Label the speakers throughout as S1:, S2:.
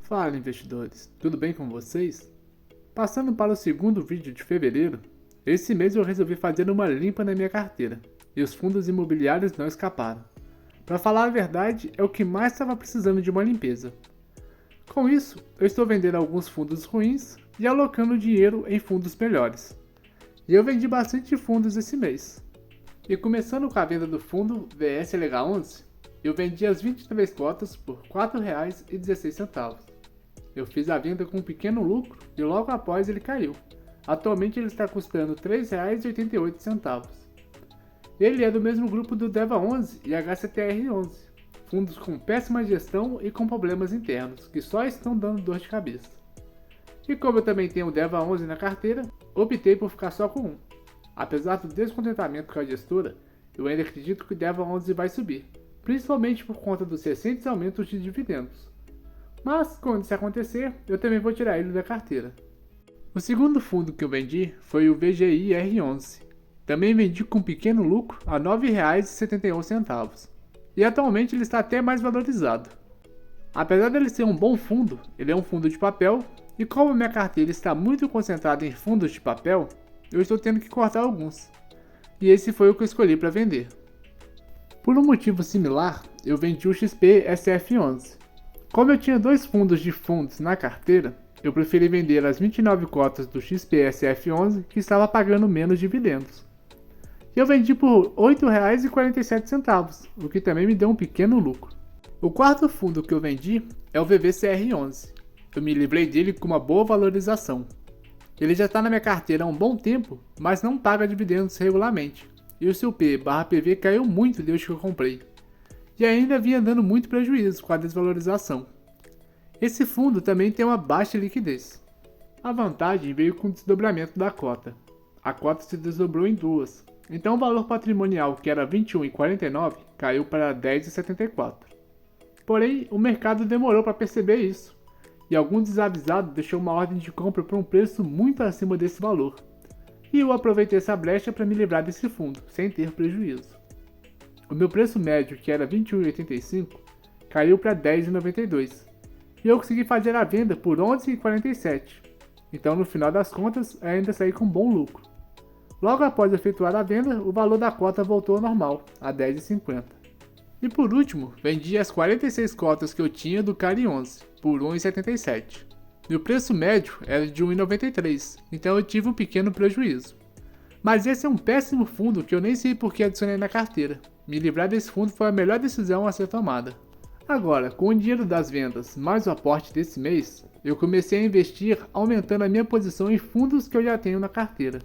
S1: Fala, investidores, tudo bem com vocês? Passando para o segundo vídeo de fevereiro, esse mês eu resolvi fazer uma limpa na minha carteira e os fundos imobiliários não escaparam. Para falar a verdade, é o que mais estava precisando de uma limpeza. Com isso, eu estou vendendo alguns fundos ruins e alocando dinheiro em fundos melhores. E eu vendi bastante fundos esse mês. E começando com a venda do fundo VSLH11, eu vendi as 23 cotas por R$ 4,16. Eu fiz a venda com um pequeno lucro e logo após ele caiu. Atualmente ele está custando R$ 3,88. Ele é do mesmo grupo do DEVA11 e HCTR11, fundos com péssima gestão e com problemas internos, que só estão dando dor de cabeça. E como eu também tenho o DEVA11 na carteira, optei por ficar só com um. Apesar do descontentamento com a gestora, eu ainda acredito que o DEVA11 vai subir, principalmente por conta dos recentes aumentos de dividendos. Mas, quando isso acontecer, eu também vou tirar ele da carteira. O segundo fundo que eu vendi foi o VGI-R11. Também vendi com um pequeno lucro a R$ 9,71. E atualmente ele está até mais valorizado. Apesar dele ser um bom fundo, ele é um fundo de papel, e como minha carteira está muito concentrada em fundos de papel, eu estou tendo que cortar alguns. E esse foi o que eu escolhi para vender. Por um motivo similar, eu vendi o XP-SF11. Como eu tinha dois fundos de fundos na carteira, eu preferi vender as 29 cotas do XPSF11 que estava pagando menos dividendos. E eu vendi por R$ 8,47, o que também me deu um pequeno lucro. O quarto fundo que eu vendi é o VVCR11. Eu me livrei dele com uma boa valorização. Ele já está na minha carteira há um bom tempo, mas não paga dividendos regularmente. E o seu P/PV caiu muito desde que eu comprei. E ainda vinha dando muito prejuízo com a desvalorização. Esse fundo também tem uma baixa liquidez. A vantagem veio com o desdobramento da cota. A cota se desdobrou em duas, então o valor patrimonial, que era R$ 21,49, caiu para R$ 10,74. Porém, o mercado demorou para perceber isso, e algum desavisado deixou uma ordem de compra por um preço muito acima desse valor. E eu aproveitei essa brecha para me livrar desse fundo, sem ter prejuízo. O meu preço médio, que era R$ 21,85, caiu para R$ 10,92. E eu consegui fazer a venda por R$ 11,47. Então, no final das contas, ainda saí com um bom lucro. Logo após efetuar a venda, o valor da cota voltou ao normal, a R$ 10,50. E por último, vendi as 46 cotas que eu tinha do CARI11, por R$ 1,77. E o preço médio era de R$ 1,93, então eu tive um pequeno prejuízo. Mas esse é um péssimo fundo que eu nem sei por que adicionei na carteira. Me livrar desse fundo foi a melhor decisão a ser tomada. Agora, com o dinheiro das vendas mais o aporte desse mês, eu comecei a investir aumentando a minha posição em fundos que eu já tenho na carteira.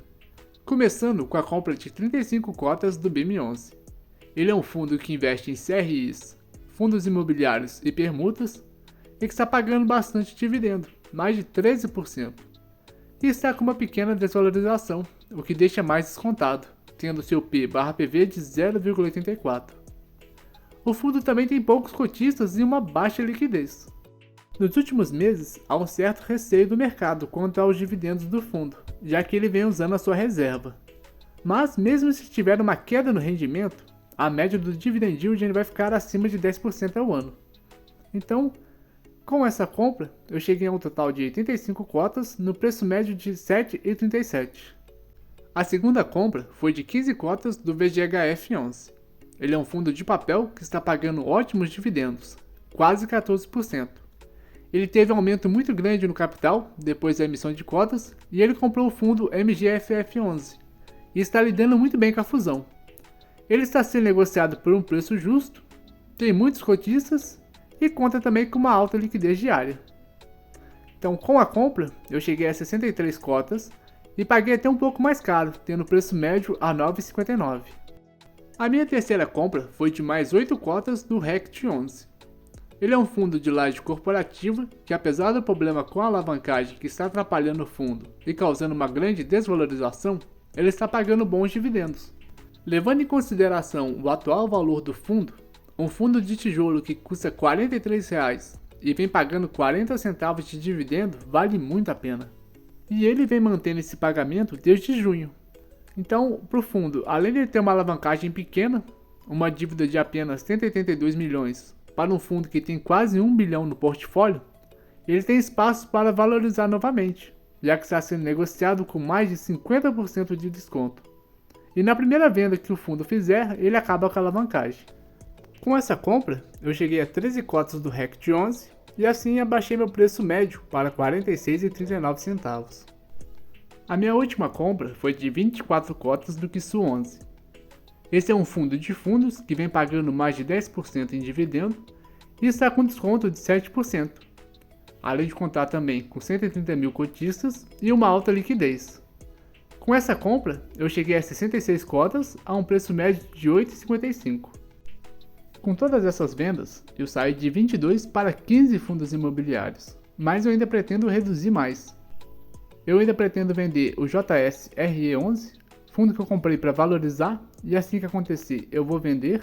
S1: Começando com a compra de 35 cotas do BIM11. Ele é um fundo que investe em CRIs, fundos imobiliários e permutas, e que está pagando bastante dividendo, mais de 13%. E está com uma pequena desvalorização, o que deixa mais descontado, tendo seu P/PV de 0,84. O fundo também tem poucos cotistas e uma baixa liquidez. Nos últimos meses, há um certo receio do mercado quanto aos dividendos do fundo, já que ele vem usando a sua reserva. Mas mesmo se tiver uma queda no rendimento, a média do dividend yield ainda vai ficar acima de 10% ao ano. Então, com essa compra, eu cheguei a um total de 85 cotas no preço médio de R$ 7,37. A segunda compra foi de 15 cotas do VGHF11. Ele é um fundo de papel que está pagando ótimos dividendos, quase 14%. Ele teve um aumento muito grande no capital depois da emissão de cotas e ele comprou o fundo MGFF11 e está lidando muito bem com a fusão. Ele está sendo negociado por um preço justo, tem muitos cotistas e conta também com uma alta liquidez diária. Então, com a compra, eu cheguei a 63 cotas e paguei até um pouco mais caro, tendo preço médio a R$ 9,59. A minha terceira compra foi de mais 8 cotas do RECT11. Ele é um fundo de laje corporativa que, apesar do problema com a alavancagem que está atrapalhando o fundo e causando uma grande desvalorização, ele está pagando bons dividendos. Levando em consideração o atual valor do fundo, um fundo de tijolo que custa R$ 43,00 e vem pagando 40 centavos de dividendo vale muito a pena. E ele vem mantendo esse pagamento desde junho. Então, para o fundo, além de ter uma alavancagem pequena, uma dívida de apenas 182 milhões para um fundo que tem quase 1 bilhão no portfólio, ele tem espaço para valorizar novamente, já que está sendo negociado com mais de 50% de desconto. E na primeira venda que o fundo fizer, ele acaba com a alavancagem. Com essa compra, eu cheguei a 13 cotas do REC de 11 e assim abaixei meu preço médio para R$ 46,39. A minha última compra foi de 24 cotas do KISU 11. Esse é um fundo de fundos que vem pagando mais de 10% em dividendo e está com desconto de 7%, além de contar também com 130 mil cotistas e uma alta liquidez. Com essa compra, eu cheguei a 66 cotas a um preço médio de R$ 8,55. Com todas essas vendas, eu saí de 22 para 15 fundos imobiliários, mas eu ainda pretendo reduzir mais. Eu ainda pretendo vender o JSRE11, fundo que eu comprei para valorizar, e assim que acontecer eu vou vender.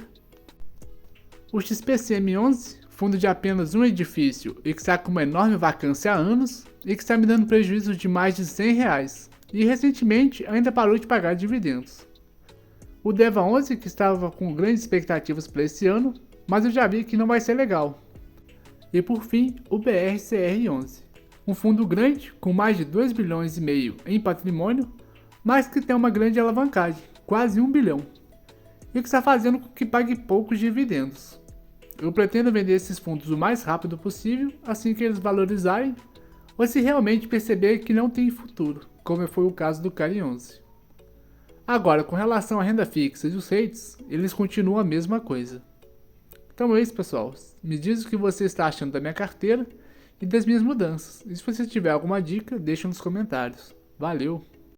S1: O XPCM11, fundo de apenas um edifício e que está com uma enorme vacância há anos e que está me dando prejuízo de mais de R$100 e recentemente ainda parou de pagar dividendos. O DEVA11, que estava com grandes expectativas para esse ano, mas eu já vi que não vai ser legal. E por fim, o BRCR11, um fundo grande com mais de 2,5 bilhões em patrimônio, mas que tem uma grande alavancagem, quase 1 bilhão, e que está fazendo com que pague poucos dividendos. Eu pretendo vender esses fundos o mais rápido possível, assim que eles valorizarem, ou se realmente perceber que não tem futuro, como foi o caso do CARI 11. Agora, com relação à renda fixa e os REITs, eles continuam a mesma coisa. Então é isso, pessoal. Me diz o que você está achando da minha carteira e das minhas mudanças. E se você tiver alguma dica, deixa nos comentários. Valeu!